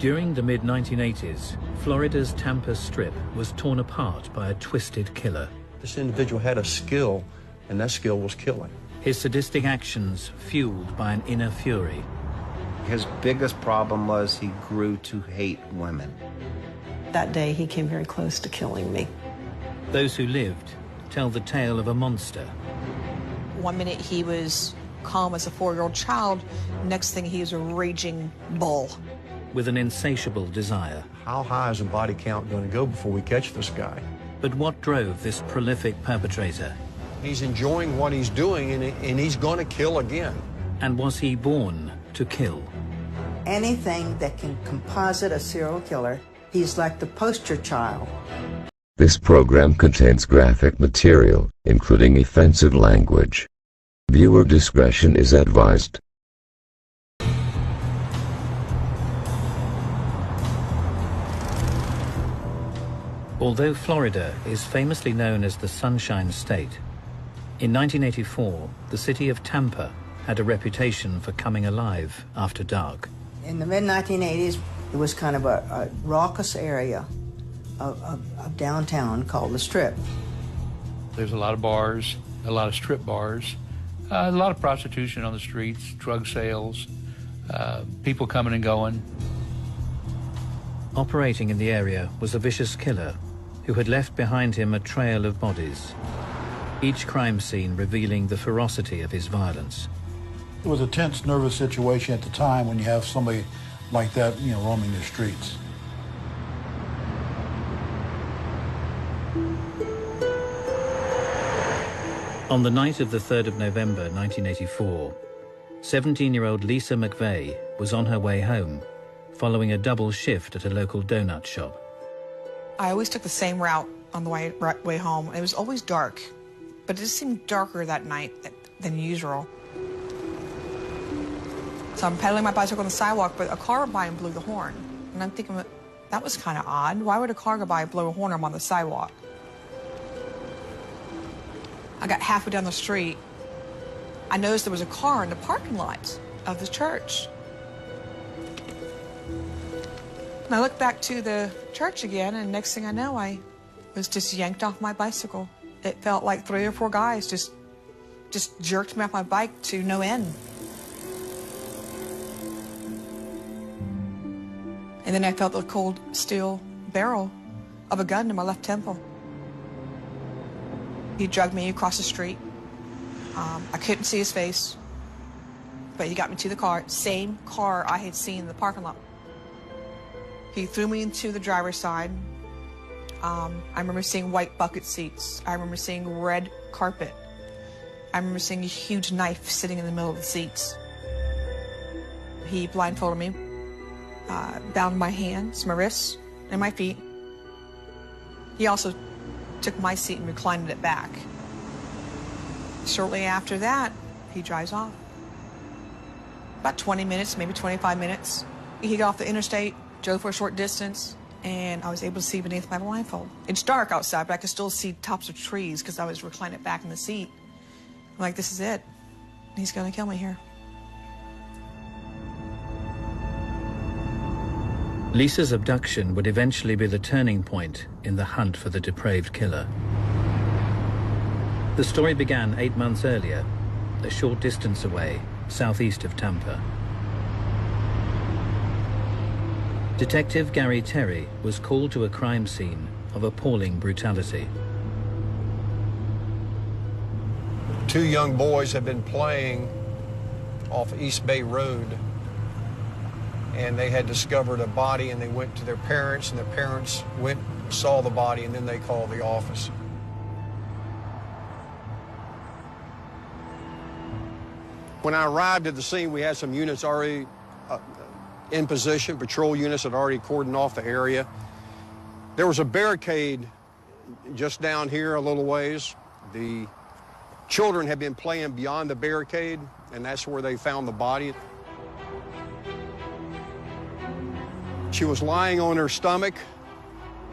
During the mid-1980s, Florida's Tampa Strip was torn apart by a twisted killer. This individual had a skill, and that skill was killing. His sadistic actions fueled by an inner fury. His biggest problem was he grew to hate women. That day, he came very close to killing me. Those who lived tell the tale of a monster. One minute he was calm as a 4-year-old child, next thing he was a raging bull. With an insatiable desire. How high is the body count going to go before we catch this guy? But what drove this prolific perpetrator? He's enjoying what he's doing, and he's going to kill again. And was he born to kill? Anything that can composite a serial killer, he's like the poster child. This program contains graphic material, including offensive language. Viewer discretion is advised. Although Florida is famously known as the Sunshine State, in 1984, the city of Tampa had a reputation for coming alive after dark. In the mid-1980s, it was kind of a raucous area of downtown called the Strip. There's a lot of bars, a lot of strip bars, a lot of prostitution on the streets, drug sales, people coming and going. Operating in the area was a vicious killer who had left behind him a trail of bodies, each crime scene revealing the ferocity of his violence. It was a tense, nervous situation at the time when you have somebody like that, roaming the streets. On the night of the 3rd of November 1984, 17-year-old Lisa McVeigh was on her way home, following a double shift at a local donut shop. I always took the same route on the way home. It was always dark, but it just seemed darker that night than usual. So I'm pedaling my bicycle on the sidewalk, but a car went by and blew the horn. And I'm thinking, that was kind of odd. Why would a car go by and blow a horn? I'm on the sidewalk. I got halfway down the street. I noticed there was a car in the parking lot of the church. And I looked back to the church again, and next thing I know, I was just yanked off my bicycle. It felt like 3 or 4 guys just jerked me off my bike to no end. And then I felt the cold steel barrel of a gun to my left temple. He dragged me across the street. I couldn't see his face, but he got me to the car, same car I had seen in the parking lot. He threw me into the driver's side. I remember seeing white bucket seats. I remember seeing red carpet. I remember seeing a huge knife sitting in the middle of the seats. He blindfolded me, bound my hands, my wrists, and my feet. He also took my seat and reclined it back. Shortly after that, he drives off. About 20 minutes, maybe 25 minutes. He got off the interstate, drove for a short distance, and I was able to see beneath my blindfold. It's dark outside, but I could still see tops of trees because I was reclining back in the seat. I'm like, this is it. He's gonna kill me here. Lisa's abduction would eventually be the turning point in the hunt for the depraved killer. The story began 8 months earlier, a short distance away, southeast of Tampa. Detective Gary Terry was called to a crime scene of appalling brutality. 2 young boys have been playing off East Bay Road, and they had discovered a body, and they went to their parents, and their parents went, saw the body, and then they called the office. When I arrived at the scene, we had some units already in position. Patrol units had already cordoned off the area. There was a barricade just down here a little ways. The children had been playing beyond the barricade, and that's where they found the body. She was lying on her stomach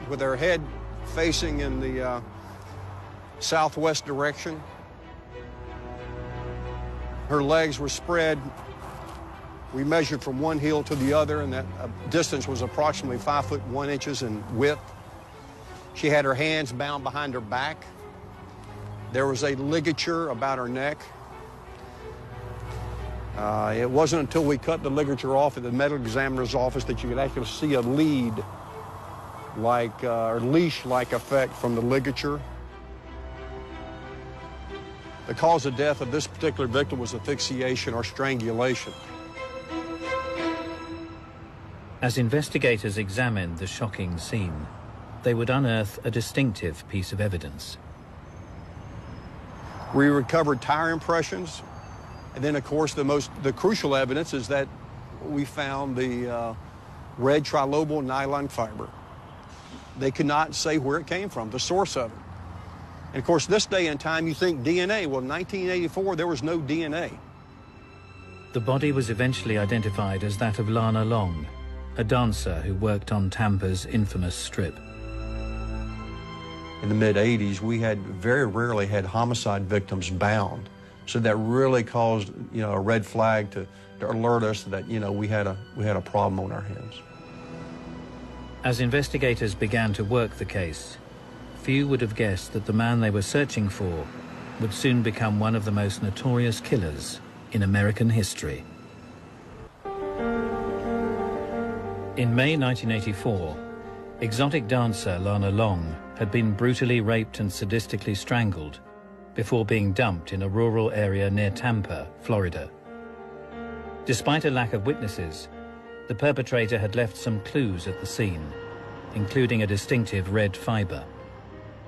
with her head facing in the southwest direction. Her legs were spread We measured from one heel to the other, and that distance was approximately 5 foot 1 inches in width. She had her hands bound behind her back. There was a ligature about her neck. It wasn't until we cut the ligature off at the medical examiner's office that you could actually see a lead-like or leash-like effect from the ligature. The cause of death of this particular victim was asphyxiation or strangulation. As investigators examined the shocking scene, they would unearth a distinctive piece of evidence. We recovered tire impressions, and then, of course, the crucial evidence is that we found the red trilobal nylon fiber. They could not say where it came from, the source of it. And, of course, this day and time, you think DNA. Well, in 1984, there was no DNA. The body was eventually identified as that of Lana Long, a dancer who worked on Tampa's infamous strip. In the mid-'80s, we had very rarely had homicide victims bound. So that really caused, a red flag to alert us that, we had a problem on our hands. As investigators began to work the case, few would have guessed that the man they were searching for would soon become one of the most notorious killers in American history. In May 1984, exotic dancer Lana Long had been brutally raped and sadistically strangled before being dumped in a rural area near Tampa, Florida. Despite a lack of witnesses, the perpetrator had left some clues at the scene, including a distinctive red fiber.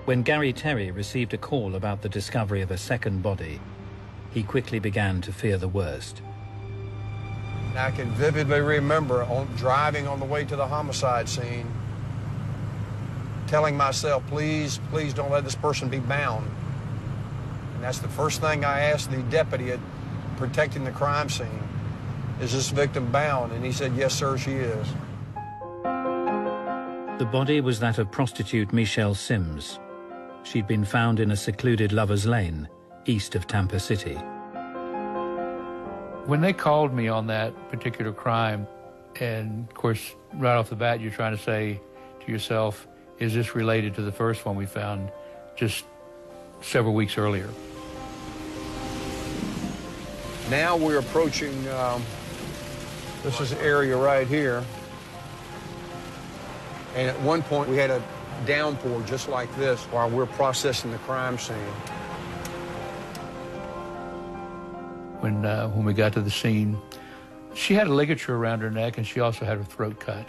When Gary Terry received a call about the discovery of a second body, he quickly began to fear the worst. I can vividly remember driving on the way to the homicide scene, telling myself, please, please don't let this person be bound. And that's the first thing I asked the deputy protecting the crime scene. Is this victim bound? And he said, yes, sir, she is. The body was that of prostitute Michelle Sims. She'd been found in a secluded lover's lane east of Tampa City. When they called me on that particular crime, and of course, right off the bat, you're trying to say to yourself, is this related to the first one we found just several weeks earlier? Now we're approaching, this is the area right here. And at one point we had a downpour just like this while we're processing the crime scene. When we got to the scene, she had a ligature around her neck and she also had her throat cut.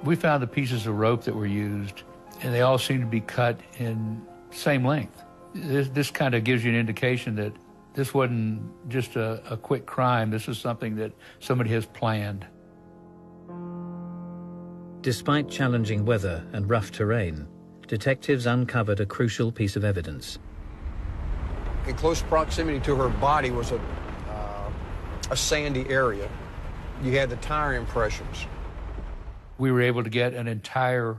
We found the pieces of rope that were used, and they all seemed to be cut in same length. This kind of gives you an indication that this wasn't just a quick crime. This is something that somebody has planned. Despite challenging weather and rough terrain, detectives uncovered a crucial piece of evidence. In close proximity to her body was a sandy area. You had the tire impressions. We were able to get an entire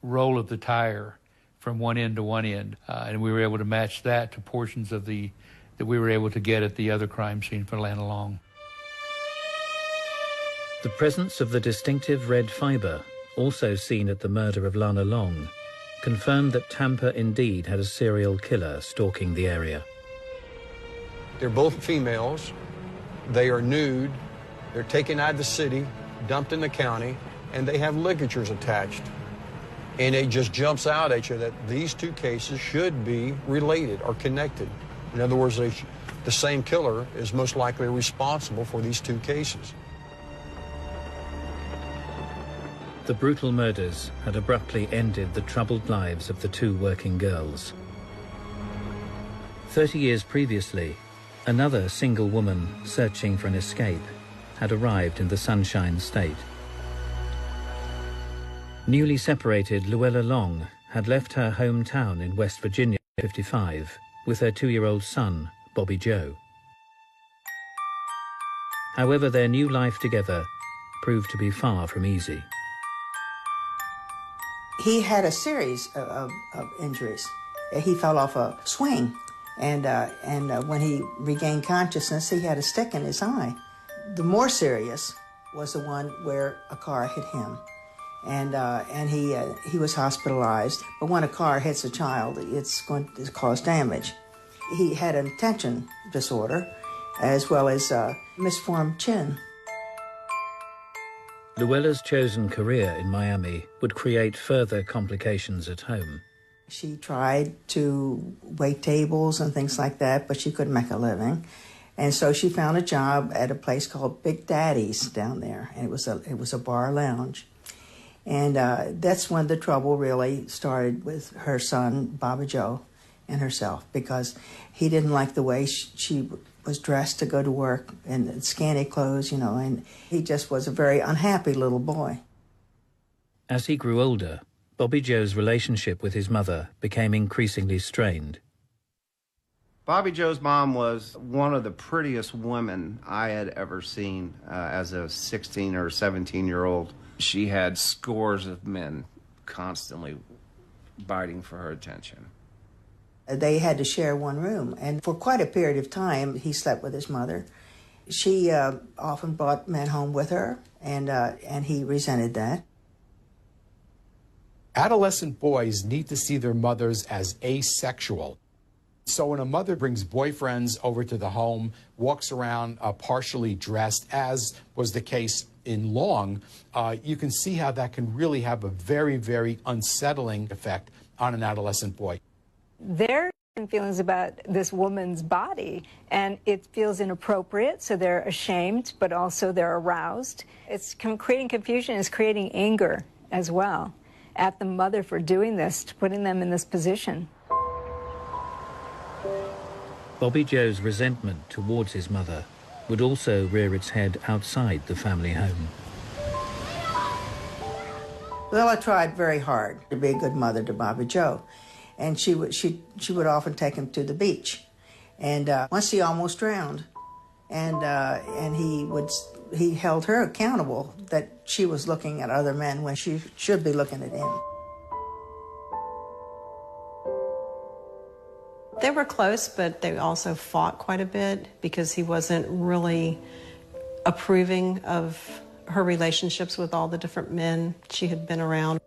roll of the tire from one end to one end, and we were able to match that to portions of that we were able to get at the other crime scene for Lana Long. The presence of the distinctive red fiber, also seen at the murder of Lana Long, confirmed that Tampa indeed had a serial killer stalking the area. They're both females. They are nude. They're taken out of the city, dumped in the county, and they have ligatures attached. And it just jumps out at you that these two cases should be related or connected. In other words, the same killer is most likely responsible for these two cases. The brutal murders had abruptly ended the troubled lives of the two working girls. 30 years previously, another single woman searching for an escape had arrived in the Sunshine State. Newly separated Luella Long had left her hometown in West Virginia at 55 with her 2-year-old son, Bobby Joe. However, their new life together proved to be far from easy. He had a series of injuries. He fell off a swing, and when he regained consciousness, he had a stick in his eye. The more serious was the one where a car hit him, and he was hospitalized. But when a car hits a child, it's going to cause damage. He had an attention disorder, as well as a misformed chin. Luella's chosen career in Miami would create further complications at home. She tried to wait tables and things like that, but she couldn't make a living. And so she found a job at a place called Big Daddy's down there, and it was a bar lounge. And that's when the trouble really started with her son, Bobby Joe, and herself, because he didn't like the way she was dressed to go to work in scanty clothes, you know, and he just was a very unhappy little boy. As he grew older, Bobby Joe's relationship with his mother became increasingly strained. Bobby Joe's mom was one of the prettiest women I had ever seen as a 16 or 17-year-old. She had scores of men constantly biting for her attention. They had to share one room, and for quite a period of time, he slept with his mother. She often brought men home with her, and he resented that. Adolescent boys need to see their mothers as asexual. So when a mother brings boyfriends over to the home, walks around partially dressed, as was the case in Long, you can see how that can really have a very, very unsettling effect on an adolescent boy. They're feelings about this woman's body, and it feels inappropriate, so they're ashamed, but also they're aroused. It's creating confusion, it's creating anger as well at the mother for doing this, putting them in this position. Bobby Joe's resentment towards his mother would also rear its head outside the family home. Luella tried very hard to be a good mother to Bobby Joe, and she would often take him to the beach, and once he almost drowned, and he held her accountable that she was looking at other men when she should be looking at him. They were close, but they also fought quite a bit because he wasn't really approving of her relationships with all the different men she had been around.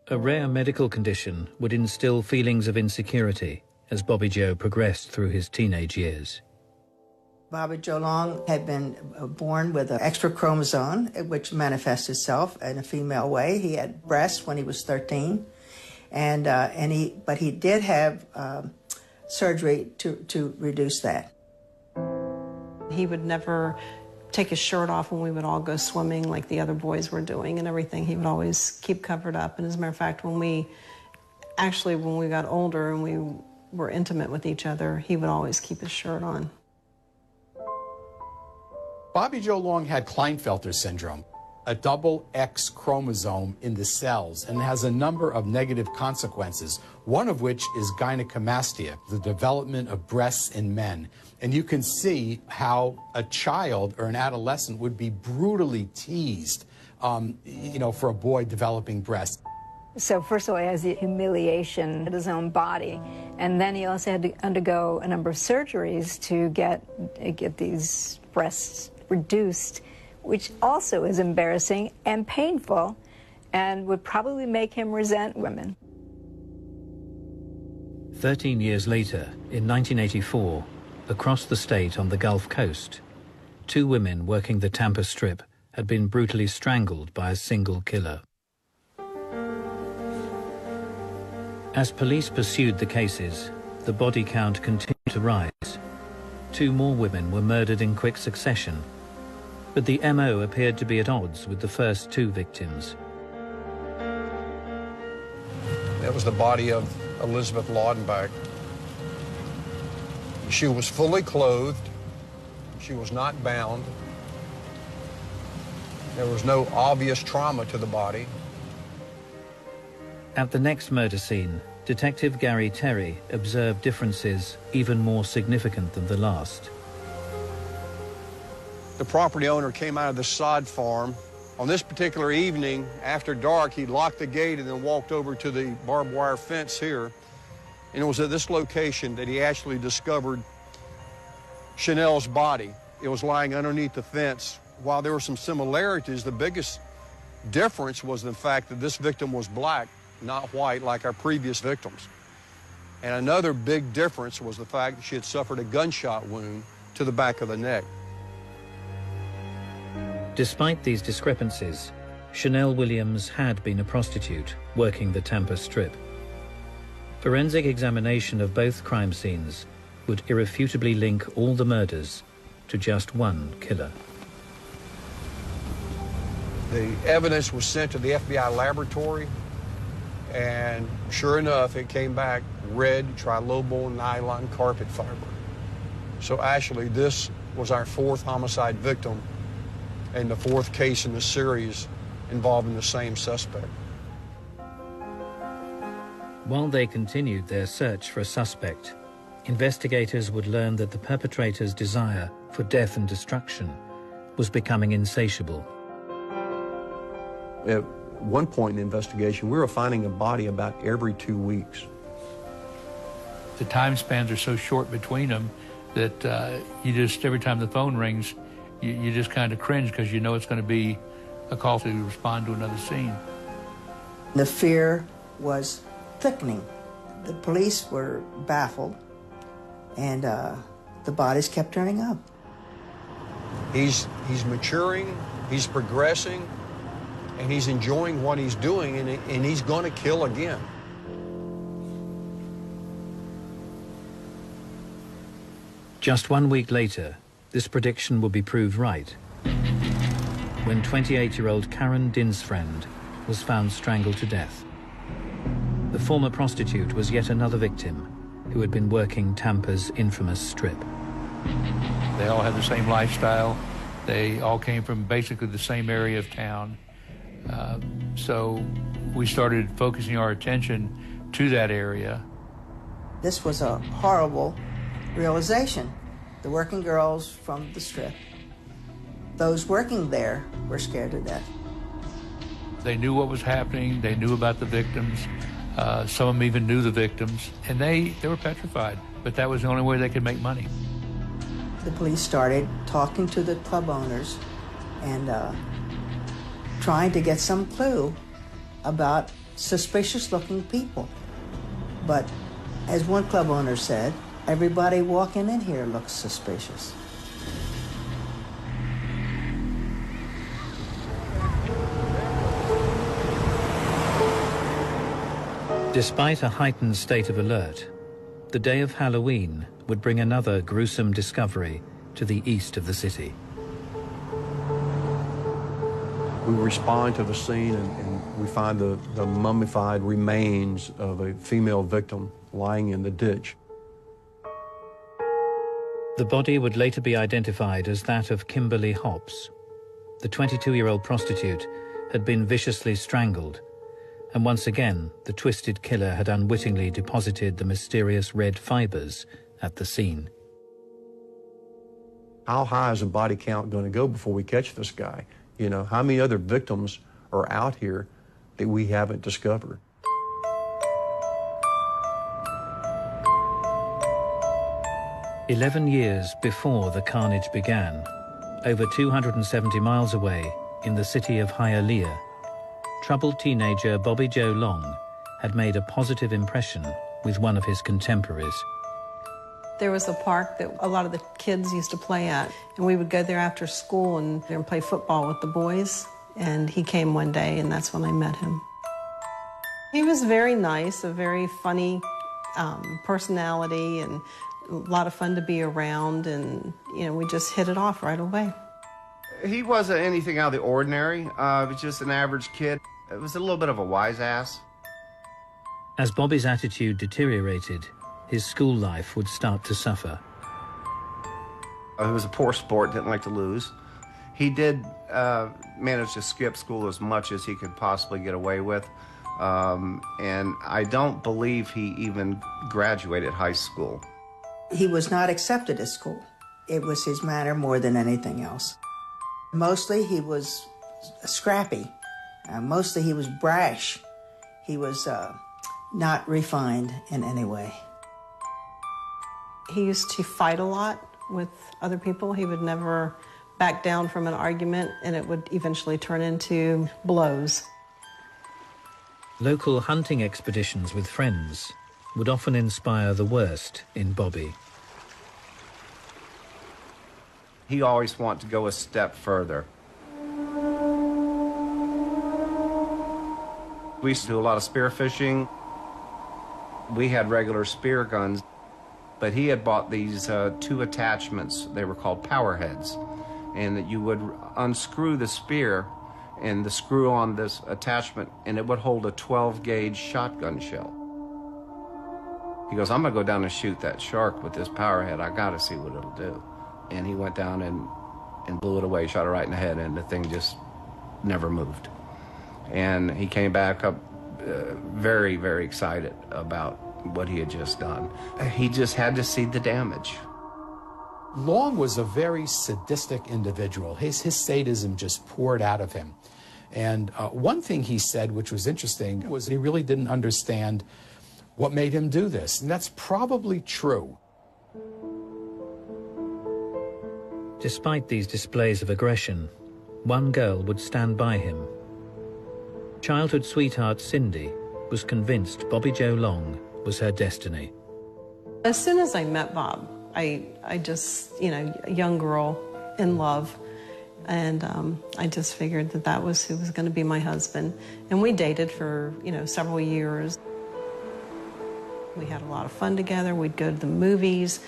A rare medical condition would instill feelings of insecurity as Bobby Joe progressed through his teenage years. Bobby Joe Long had been born with an extra chromosome, which manifests itself in a female way. He had breasts when he was 13, but he did have surgery to reduce that. He would never take his shirt off when we would all go swimming like the other boys were doing and everything. He would always keep covered up. And as a matter of fact, when we got older and we were intimate with each other, he would always keep his shirt on. Bobby Joe Long had Klinefelter syndrome, a double X chromosome in the cells, and has a number of negative consequences, one of which is gynecomastia, the development of breasts in men. And you can see how a child or an adolescent would be brutally teased, for a boy developing breasts. So first of all, he has the humiliation of his own body, and then he also had to undergo a number of surgeries to get these breasts reduced, which also is embarrassing and painful and would probably make him resent women. 13 years later, in 1984, across the state on the Gulf Coast, 2 women working the Tampa Strip had been brutally strangled by a single killer. As police pursued the cases, the body count continued to rise. 2 more women were murdered in quick succession, but the MO appeared to be at odds with the first 2 victims. That was the body of Elizabeth Laudenbach. She was fully clothed. She was not bound. There was no obvious trauma to the body. At the next murder scene, Detective Gary Terry observed differences even more significant than the last. The property owner came out of the sod farm. On this particular evening, after dark, he locked the gate and then walked over to the barbed wire fence here. And it was at this location that he actually discovered Chanel's body. It was lying underneath the fence. While there were some similarities, the biggest difference was the fact that this victim was black, not white like our previous victims. And another big difference was the fact that she had suffered a gunshot wound to the back of the neck. Despite these discrepancies, Chanel Williams had been a prostitute working the Tampa Strip. Forensic examination of both crime scenes would irrefutably link all the murders to just one killer. The evidence was sent to the FBI laboratory, and sure enough, it came back red trilobal nylon carpet fiber. So actually, this was our fourth homicide victim and the fourth case in the series involving the same suspect. While they continued their search for a suspect, investigators would learn that the perpetrator's desire for death and destruction was becoming insatiable. At one point in the investigation, we were finding a body about every 2 weeks. The time spans are so short between them that you just, every time the phone rings, you just kind of cringe because you know it's going to be a call to respond to another scene. The fear was thickening. The police were baffled, and the bodies kept turning up. He's maturing, he's progressing, and he's enjoying what he's doing, and he's going to kill again. Just 1 week later, this prediction would be proved right, when 28-year-old Karen Dinsfriend was found strangled to death. The former prostitute was yet another victim who had been working Tampa's infamous strip. They all had the same lifestyle. They all came from basically the same area of town. So we started focusing our attention to that area. This was a horrible realization. The working girls from the strip, those working there were scared to death. They knew what was happening. They knew about the victims. Some of them even knew the victims, and they were petrified, but that was the only way they could make money. The police started talking to the club owners and trying to get some clue about suspicious-looking people. But as one club owner said, everybody walking in here looks suspicious. Despite a heightened state of alert, the day of Halloween would bring another gruesome discovery to the east of the city. We respond to the scene and we find the mummified remains of a female victim lying in the ditch. The body would later be identified as that of Kimberly Hobbs. The 22-year-old prostitute had been viciously strangled, and once again the twisted killer had unwittingly deposited the mysterious red fibers at the scene. How high is the body count going to go before we catch this guy? You know, how many other victims are out here that we haven't discovered? "11 years before the carnage began, over 270 miles away in the city of Hialeah, troubled teenager Bobby Joe Long had made a positive impression with one of his contemporaries. There was a park that a lot of the kids used to play at, and we would go there after school and play football with the boys. And he came one day, and that's when I met him. He was very nice, a very funny personality, and a lot of fun to be around, and we just hit it off right away. He wasn't anything out of the ordinary. He was just an average kid. It was a little bit of a wise ass. As Bobby's attitude deteriorated, his school life would start to suffer. He was a poor sport, didn't like to lose. He did manage to skip school as much as he could possibly get away with. And I don't believe he even graduated high school. He was not accepted at school. It was his manner more than anything else. Mostly he was scrappy. Mostly he was brash. He was not refined in any way. He used to fight a lot, with other people. He would never back down from an argument, and it would eventually turn into blows. Local hunting expeditions with friends would often inspire the worst in Bobby. He always wanted to go a step further. We used to do a lot of spear fishing. We had regular spear guns, but he had bought these two attachments. They were called power heads, and that you would unscrew the spear and the screw on this attachment, and it would hold a 12-gauge shotgun shell. He goes, I'm gonna go down and shoot that shark with this power head. I gotta see what it'll do. And he went down and blew it away, shot it right in the head, and the thing just never moved. And he came back up very, very excited about what he had just done. He just had to see the damage. Long was a very sadistic individual. His sadism just poured out of him. And one thing he said, which was interesting, was he really didn't understand what made him do this. And that's probably true. Despite these displays of aggression, one girl would stand by him. Childhood sweetheart Cindy was convinced Bobby Joe Long was her destiny. As soon as I met Bob, I just, a young girl in love, and I just figured that was who was going to be my husband. And we dated for, several years. We had a lot of fun together. We'd go to the movies,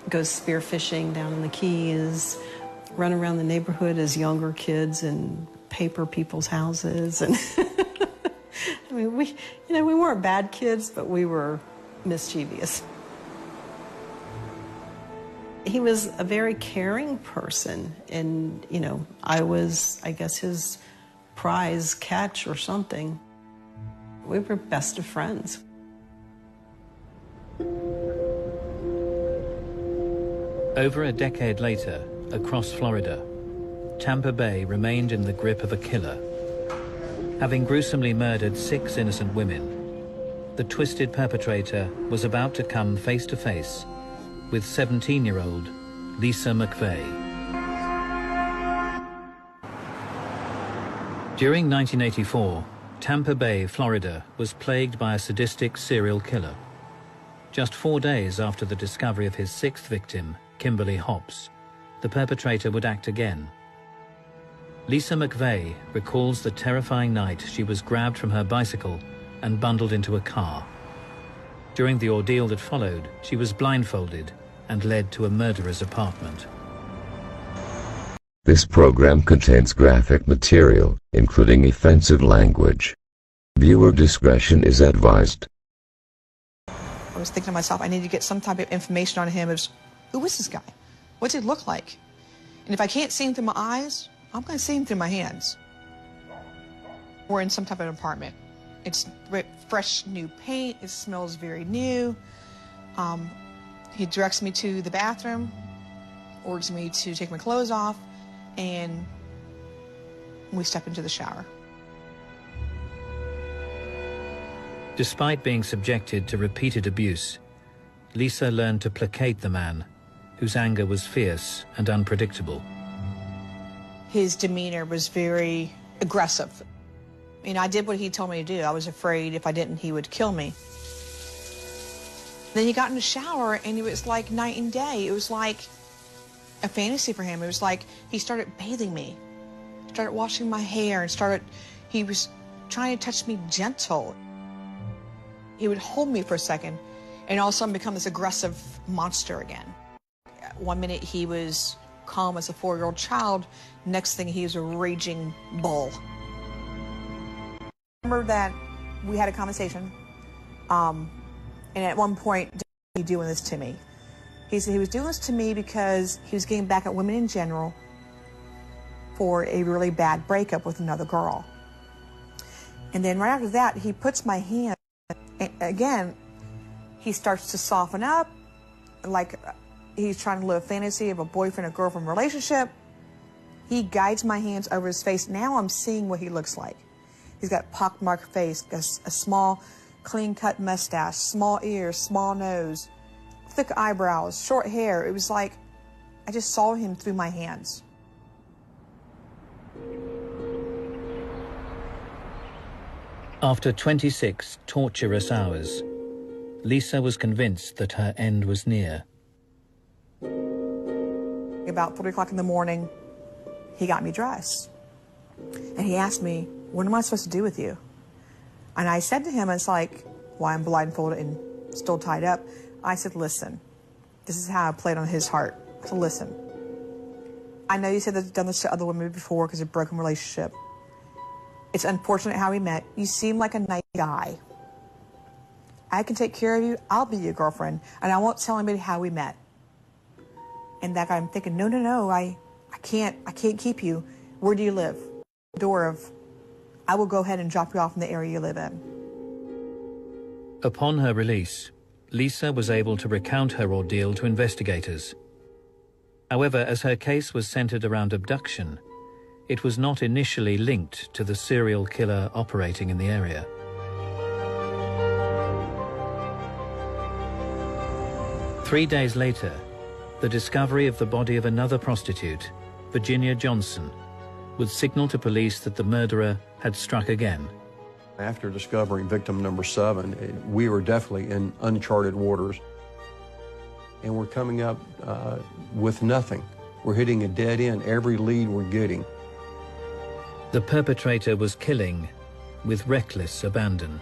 go spearfishing down in the Keys, run around the neighborhood as younger kids and paper people's houses. And I mean, we weren't bad kids, but we were mischievous. He was a very caring person, and, I was, I guess, his prize catch or something. We were best of friends. Over a decade later, across Florida, Tampa Bay remained in the grip of a killer. Having gruesomely murdered 6 innocent women, the twisted perpetrator was about to come face to face with 17-year-old Lisa McVeigh. During 1984, Tampa Bay, Florida, was plagued by a sadistic serial killer. Just 4 days after the discovery of his 6th victim, Kimberly Hobbs, the perpetrator would act again. Lisa McVeigh recalls the terrifying night she was grabbed from her bicycle and bundled into a car. During the ordeal that followed, she was blindfolded and led to a murderer's apartment. This program contains graphic material, including offensive language. Viewer discretion is advised. I was thinking to myself, I need to get some type of information on him. Who is this guy? What's he look like? And if I can't see him through my eyes, I'm going to see him through my hands. We're in some type of apartment. It's fresh, new paint. It smells very new. He directs me to the bathroom, orders me to take my clothes off, and we step into the shower. Despite being subjected to repeated abuse, Lisa learned to placate the man, whose anger was fierce and unpredictable. His demeanor was very aggressive. I did what he told me to do. I was afraid if I didn't, he would kill me. Then he got in the shower, and it was like night and day. It was like a fantasy for him. It was like he started bathing me, started washing my hair, and he was trying to touch me gentle. He would hold me for a second, and all of a sudden become this aggressive monster again. One minute he was calm as a 4-year-old child, next thing he was a raging bull. I remember that we had a conversation, and at one point, he was doing this to me. He said he was doing this to me because he was getting back at women in general for a really bad breakup with another girl. And then right after that, he puts my hand, and again, he starts to soften up, like he's trying to live a fantasy of a boyfriend and girlfriend relationship. He guides my hands over his face. Now I'm seeing what he looks like. He's got pockmarked face, a small, clean-cut mustache, small ears, small nose, thick eyebrows, short hair. It was like I just saw him through my hands. After 26 torturous hours, Lisa was convinced that her end was near. About 3 o'clock in the morning, he got me dressed. And he asked me, what am I supposed to do with you? And I said to him, it's like, why I'm blindfolded and still tied up. I said, listen, this is how I played on his heart. I said, listen, I know you said that you've done this to other women before because of a broken relationship. It's unfortunate how we met. You seem like a nice guy. I can take care of you. I'll be your girlfriend. And I won't tell anybody how we met. And that guy, I'm thinking, no, I can't keep you. Where do you live? Door of, I will go ahead and drop you off in the area you live in. Upon her release, Lisa was able to recount her ordeal to investigators. However, as her case was centered around abduction, it was not initially linked to the serial killer operating in the area. Three days later, the discovery of the body of another prostitute, Virginia Johnson, would signal to police that the murderer had struck again. After discovering victim number 7, we were definitely in uncharted waters. And we're coming up with nothing. We're hitting a dead end every lead we're getting. The perpetrator was killing with reckless abandon.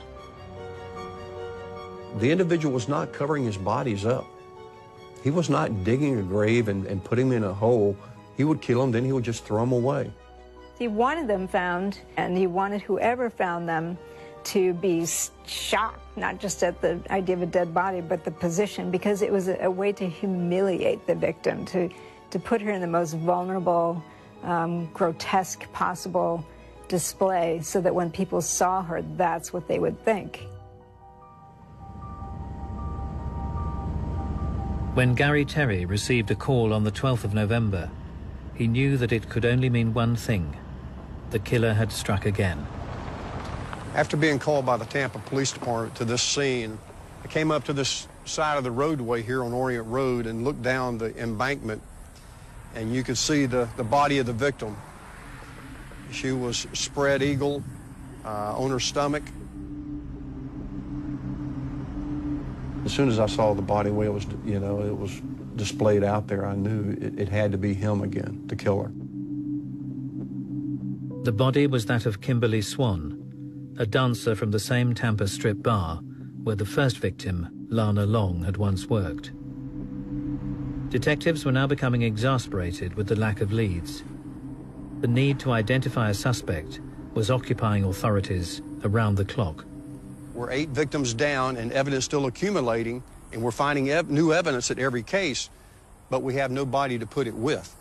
The individual was not covering his bodies up. He was not digging a grave and putting them in a hole. He would kill them, then he would just throw them away. He wanted them found, and he wanted whoever found them to be shocked, not just at the idea of a dead body, but the position, because it was a way to humiliate the victim, to put her in the most vulnerable, grotesque possible display, so that when people saw her, that's what they would think. When Gary Terry received a call on the 12th of November, he knew that it could only mean one thing: the killer had struck again. After being called by the Tampa Police Department to this scene, I came up to this side of the roadway here on Orient Road and looked down the embankment, and you could see the body of the victim. She was spread eagle on her stomach. As soon as I saw the body, the way it was, it was displayed out there, I knew it had to be him again, the killer. The body was that of Kimberly Swan, a dancer from the same Tampa Strip bar where the first victim, Lana Long, had once worked. Detectives were now becoming exasperated with the lack of leads. The need to identify a suspect was occupying authorities around the clock. We're 8 victims down and evidence still accumulating, and we're finding new evidence at every case, but we have nobody to put it with.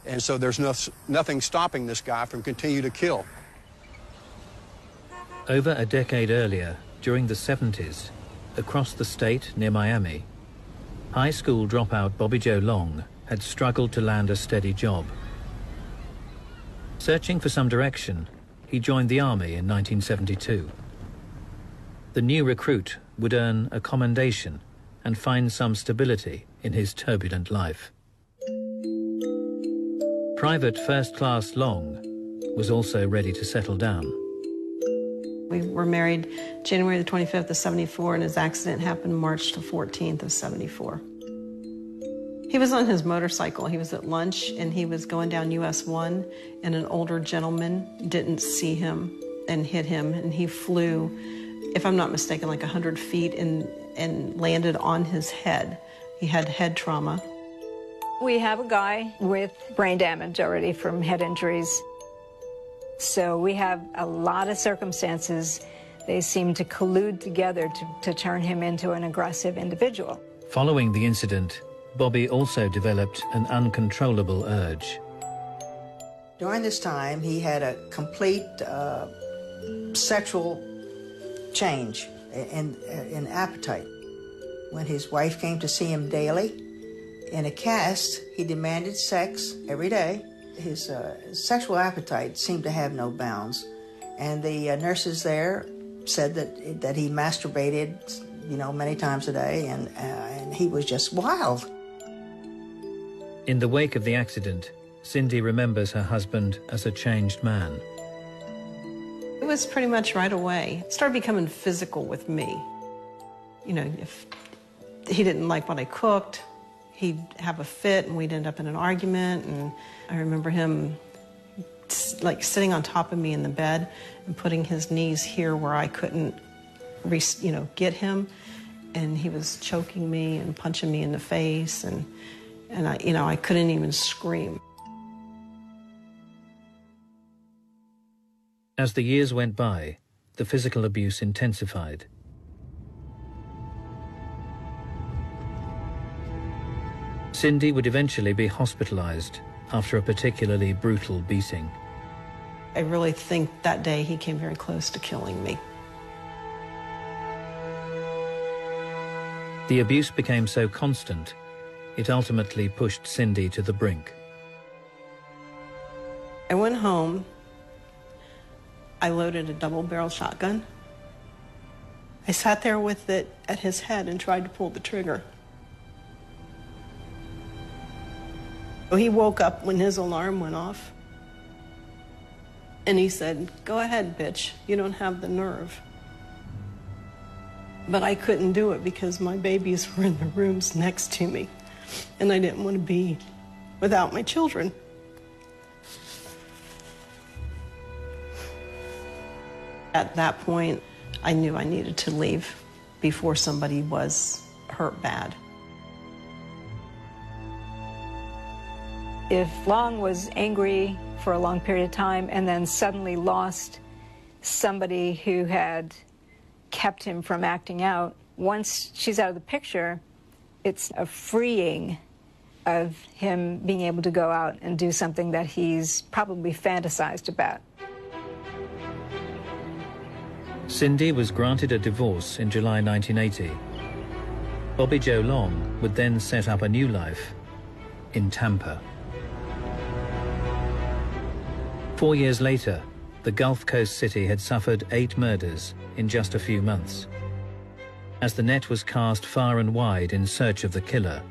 And so there's nothing stopping this guy from continuing to kill. Over a decade earlier, during the 70s, across the state near Miami, high school dropout Bobby Joe Long had struggled to land a steady job. Searching for some direction, he joined the Army in 1972. The new recruit would earn a commendation and find some stability in his turbulent life. Private First Class Long was also ready to settle down. We were married January the 25th of 74, and his accident happened March the 14th of 74. He was on his motorcycle. He was at lunch, and he was going down US 1, and an older gentleman didn't see him and hit him, and he flew, if I'm not mistaken, like 100 feet and landed on his head. He had head trauma. We have a guy with brain damage already from head injuries. So we have a lot of circumstances. They seem to collude together to turn him into an aggressive individual. Following the incident, Bobby also developed an uncontrollable urge. During this time, he had a complete sexual change in appetite. When his wife came to see him daily, in a cast, he demanded sex every day. His sexual appetite seemed to have no bounds, and the nurses there said that he masturbated, many times a day, and he was just wild. In the wake of the accident, Cindy remembers her husband as a changed man. It was pretty much right away. It started becoming physical with me. You know, if he didn't like what I cooked, he'd have a fit and we'd end up in an argument. And I remember him like sitting on top of me in the bed and putting his knees here where I couldn't, get him. And he was choking me and punching me in the face. And I couldn't even scream. As the years went by, the physical abuse intensified. Cindy would eventually be hospitalized after a particularly brutal beating. I really think that day he came very close to killing me. The abuse became so constant, it ultimately pushed Cindy to the brink. I went home. I loaded a double-barrel shotgun. I sat there with it at his head and tried to pull the trigger. He woke up when his alarm went off. And he said, "Go ahead, bitch, you don't have the nerve." But I couldn't do it because my babies were in the rooms next to me. And I didn't want to be without my children. At that point, I knew I needed to leave before somebody was hurt bad. If Long was angry for a long period of time and then suddenly lost somebody who had kept him from acting out, once she's out of the picture, it's a freeing of him being able to go out and do something that he's probably fantasized about. Cindy was granted a divorce in July 1980. Bobby Joe Long would then set up a new life in Tampa. 4 years later, the Gulf Coast city had suffered 8 murders in just a few months. As the net was cast far and wide in search of the killer,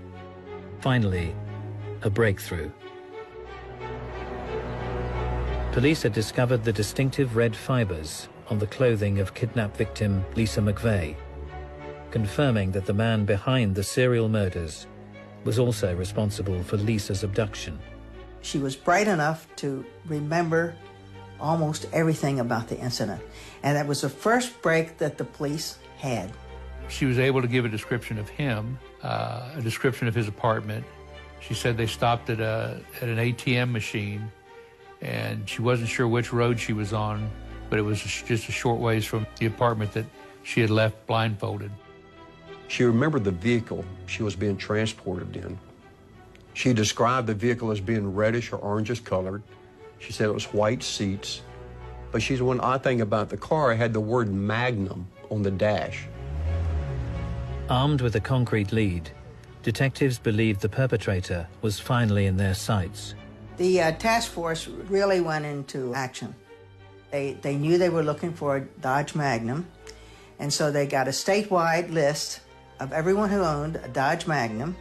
finally, a breakthrough. Police had discovered the distinctive red fibers on the clothing of kidnapped victim Lisa McVeigh, confirming that the man behind the serial murders was also responsible for Lisa's abduction. She was bright enough to remember almost everything about the incident, and that was the first break that the police had. She was able to give a description of him, a description of his apartment. She said they stopped at an ATM machine, and she wasn't sure which road she was on, but it was just a short ways from the apartment that she had left blindfolded. She remembered the vehicle she was being transported in. She described the vehicle as being reddish or orangish colored. She said it was white seats. But she's one odd thing about the car, it had the word Magnum on the dash. Armed with a concrete lead, detectives believed the perpetrator was finally in their sights. The task force really went into action. They knew they were looking for a Dodge Magnum, and so they got a statewide list of everyone who owned a Dodge Magnum.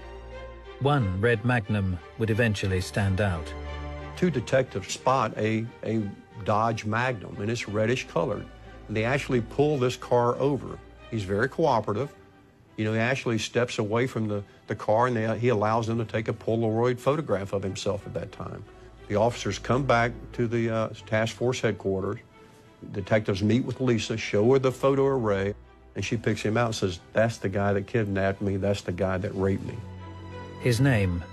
One red Magnum would eventually stand out. 2 detectives spot a Dodge Magnum, and it's reddish colored. And they actually pull this car over. He's very cooperative. He actually steps away from the car, and he allows them to take a Polaroid photograph of himself at that time. The officers come back to the task force headquarters. Detectives meet with Lisa, show her the photo array, and she picks him out and says, "That's the guy that kidnapped me. That's the guy that raped me." His name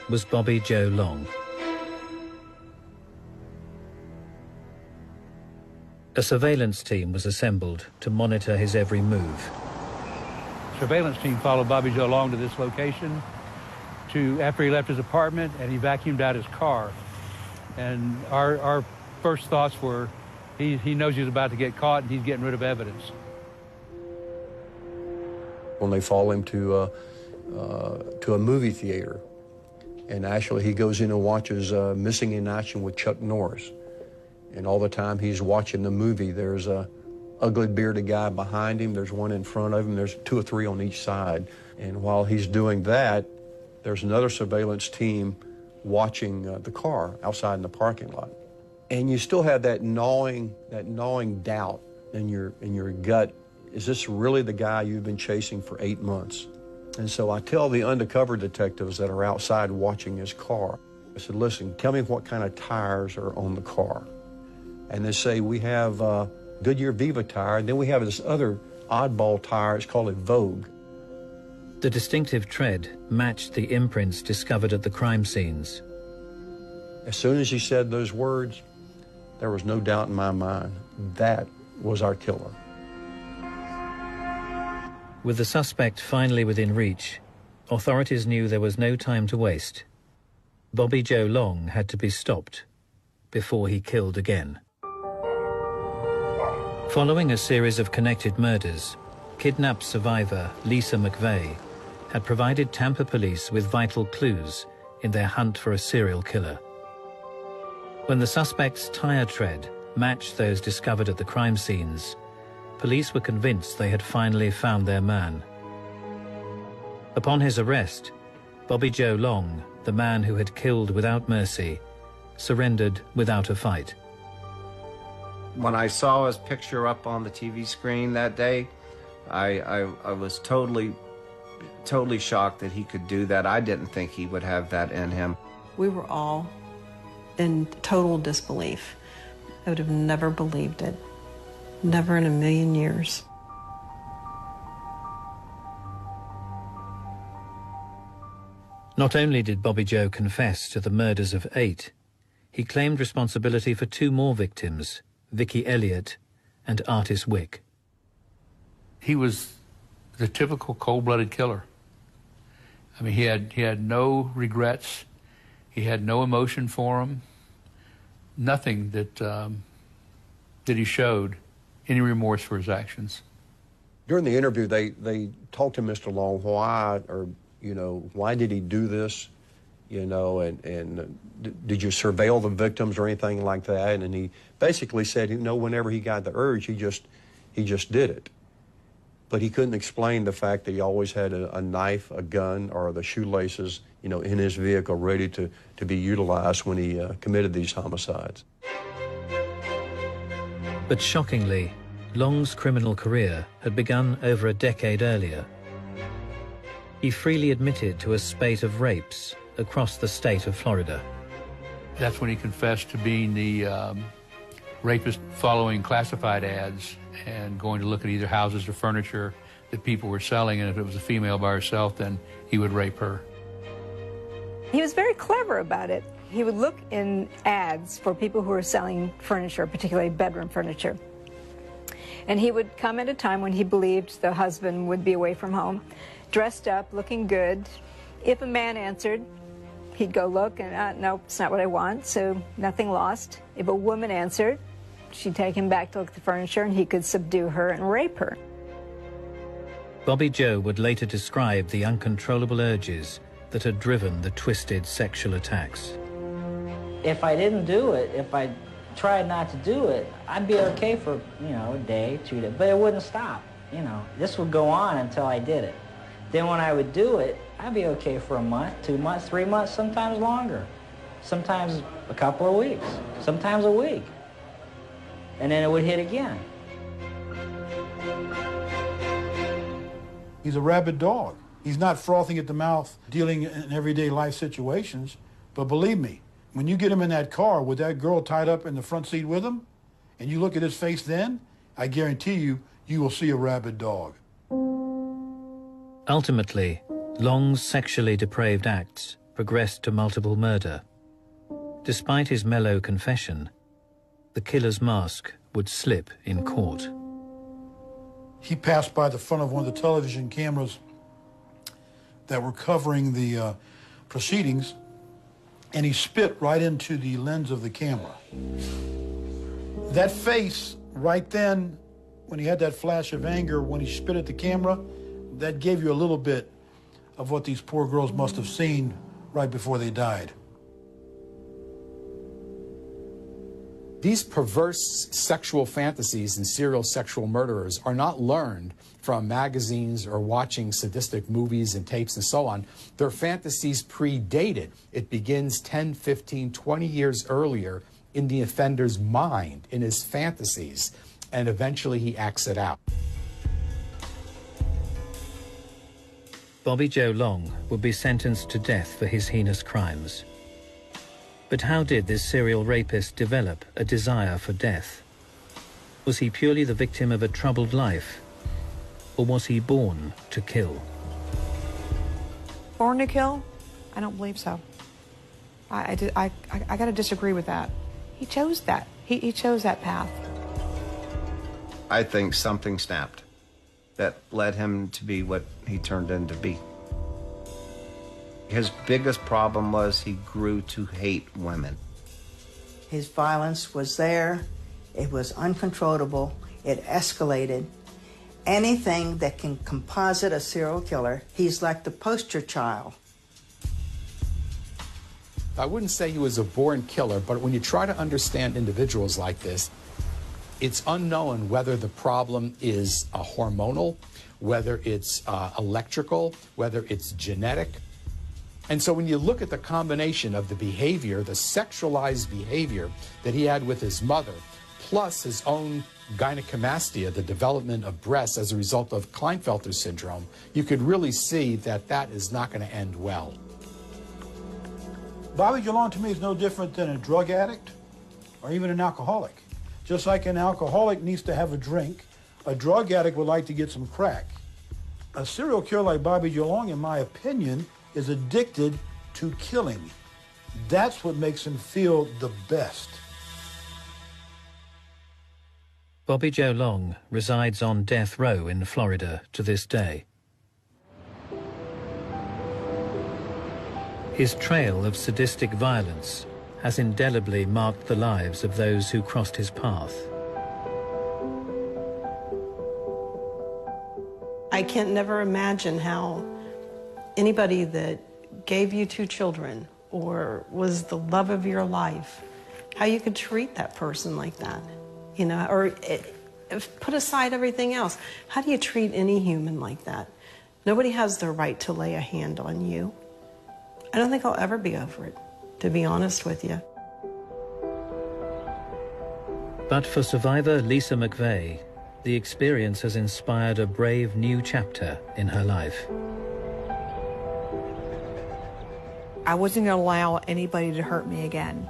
was Bobby Joe Long. A surveillance team was assembled to monitor his every move. Surveillance team followed Bobby Joe Long to this location after he left his apartment, and he vacuumed out his car. And our first thoughts were, he knows he's about to get caught and he's getting rid of evidence. When they follow him to a movie theater, and actually he goes in and watches Missing in Action with Chuck Norris. And all the time he's watching the movie, there's a ugly bearded guy behind him, there's one in front of him, there's 2 or 3 on each side. And while he's doing that, there's another surveillance team watching the car outside in the parking lot. And you still have that gnawing doubt in your gut. Is this really the guy you've been chasing for 8 months? And so I tell the undercover detectives that are outside watching his car, I said, listen, tell me what kind of tires are on the car. And they say, we have Goodyear Viva tire, and then we have this other oddball tire, it's called a Vogue. The distinctive tread matched the imprints discovered at the crime scenes. As soon as he said those words, there was no doubt in my mind that was our killer. With the suspect finally within reach, authorities knew there was no time to waste. Bobby Joe Long had to be stopped before he killed again. Following a series of connected murders, kidnapped survivor Lisa McVeigh had provided Tampa police with vital clues in their hunt for a serial killer. When the suspect's tire tread matched those discovered at the crime scenes, police were convinced they had finally found their man. Upon his arrest, Bobby Joe Long, the man who had killed without mercy, surrendered without a fight. When I saw his picture up on the TV screen that day, I was totally shocked that he could do that. I didn't think he would have that in him. We were all in total disbelief. I would have never believed it. Never in a million years. Not only did Bobby Joe confess to the murders of 8, he claimed responsibility for 2 more victims, Vicky Elliott and Artis Wick. He was the typical cold-blooded killer. I mean, he had no regrets. He had no emotion for him. Nothing that he showed any remorse for his actions. During the interview, they talked to Mr. Long why did he do this, and did you surveil the victims or anything like that? And he basically said, whenever he got the urge, he just did it. But he couldn't explain the fact that he always had a knife, a gun, or the shoelaces, in his vehicle ready to be utilized when he committed these homicides. But shockingly, Long's criminal career had begun over a decade earlier. He freely admitted to a spate of rapes across the state of Florida. That's when he confessed to being the rapist, following classified ads and going to look at either houses or furniture that people were selling, and if it was a female by herself, then he would rape her. He was very clever about it. He would look in ads for people who were selling furniture, particularly bedroom furniture. And he would come at a time when he believed the husband would be away from home, dressed up, looking good. If a man answered, he'd go look and, nope, it's not what I want, so nothing lost. If a woman answered, she'd take him back to look at the furniture and he could subdue her and rape her. Bobby Joe would later describe the uncontrollable urges that had driven the twisted sexual attacks. If I didn't do it, if I tried not to do it, I'd be okay for, a day, 2 days, but it wouldn't stop, This would go on until I did it. Then when I would do it, I'd be okay for a month, 2 months, 3 months, sometimes longer. Sometimes a couple of weeks, sometimes a week. And then it would hit again. He's a rabid dog. He's not frothing at the mouth, dealing in everyday life situations. But believe me, when you get him in that car with that girl tied up in the front seat with him, and you look at his face then, I guarantee you, you will see a rabid dog. Ultimately, Long's sexually depraved acts progressed to multiple murder. Despite his mellow confession, the killer's mask would slip in court. He passed by the front of one of the television cameras that were covering the proceedings, and he spit right into the lens of the camera. That face right then, when he had that flash of anger, when he spit at the camera, that gave you a little bit of what these poor girls must have seen right before they died. These perverse sexual fantasies in serial sexual murderers are not learned from magazines or watching sadistic movies and tapes and so on. Their fantasies predate it. It begins 10, 15, 20 years earlier in the offender's mind, in his fantasies, and eventually he acts it out. Bobby Joe Long would be sentenced to death for his heinous crimes. But how did this serial rapist develop a desire for death? Was he purely the victim of a troubled life, or was he born to kill? Born to kill? I don't believe so. I got to disagree with that. He chose that. He chose that path. I think something snapped that led him to be what he turned into be. His biggest problem was he grew to hate women. His violence was there. It was uncontrollable. It escalated. Anything that can composite a serial killer, he's like the poster child. I wouldn't say he was a born killer, but when you try to understand individuals like this, it's unknown whether the problem is hormonal, whether it's electrical, whether it's genetic. And so when you look at the combination of the behavior, the sexualized behavior that he had with his mother, plus his own gynecomastia, the development of breasts as a result of Klinefelter syndrome, you could really see that that is not going to end well. Bobby Joe Long to me is no different than a drug addict or even an alcoholic. Just like an alcoholic needs to have a drink, a drug addict would like to get some crack. A serial killer like Bobby Joe Long, in my opinion, is addicted to killing. That's what makes him feel the best. Bobby Joe Long resides on death row in Florida to this day. His trail of sadistic violence has indelibly marked the lives of those who crossed his path. I can't never imagine how anybody that gave you 2 children or was the love of your life, how you could treat that person like that, you know, or put aside everything else. How do you treat any human like that? Nobody has the right to lay a hand on you. I don't think I'll ever be over it, to be honest with you. But for survivor Lisa McVeigh, the experience has inspired a brave new chapter in her life. I wasn't going to allow anybody to hurt me again.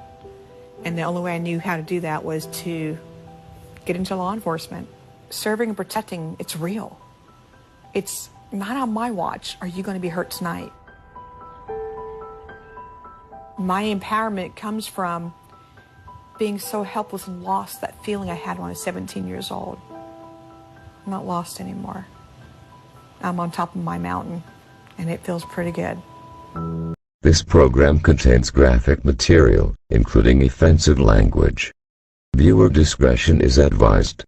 And the only way I knew how to do that was to get into law enforcement. Serving and protecting, it's real. It's not on my watch, are you going to be hurt tonight? My empowerment comes from being so helpless and lost, that feeling I had when I was 17 years old. I'm not lost anymore. I'm on top of my mountain, and it feels pretty good. This program contains graphic material, including offensive language. Viewer discretion is advised.